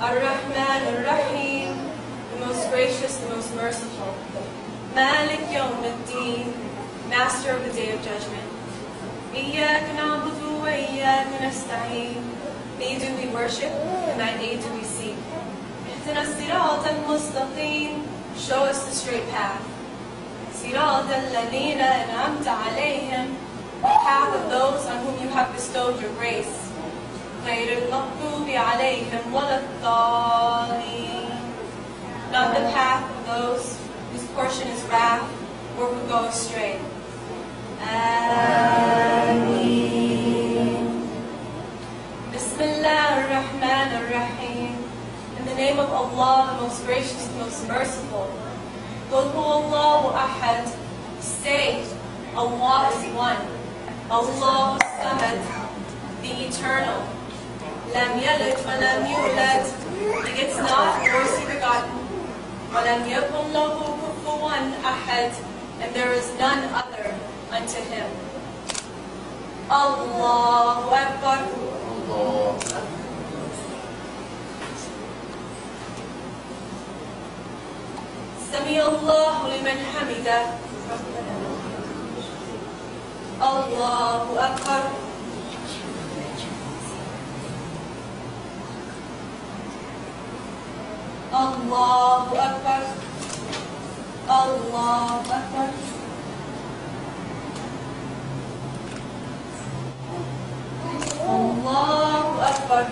Ar-Rahman Ar-Rahim, the most gracious, the most merciful. Malik Yawm Ad-Din, master of the day of judgment. Iyyaka na'budu wa iyyaka nasta'in. Thee do we worship, and thy aid do we seek. Ihdina as-sirata al-mustaqim, show us the straight path. Sirata alladhina an'amta alayhim, the path of those on whom you have bestowed your grace. غير المغضوب عليهم ولا الضالين, not the path of those whose portion is wrath or who go astray. Ameen. Bismillah ar-Rahman ar-Rahim. In the name of Allah, the most gracious, the most merciful. Qul huwallahu ahad. Say, Allah is one. Allahu samad, the eternal. Lam yalid wa lam yulad, begets not nor is he begotten. Wa lam yakun lahu kufuwan ahad, and there is none other unto him. Allahu Akbar. Sami Allahu liman hamidah. Allahu Akbar. Allahu Akbar. Allahu Akbar. Allahu Akbar.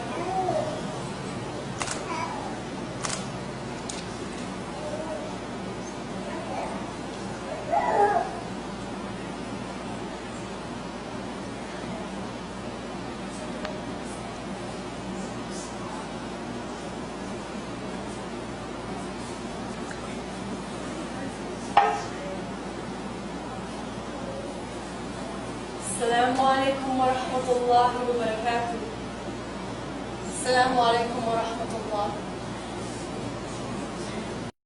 Assalamu alaikum wa rahmatullahi wa barakatuh. Assalamu alaikum wa rahmatullah.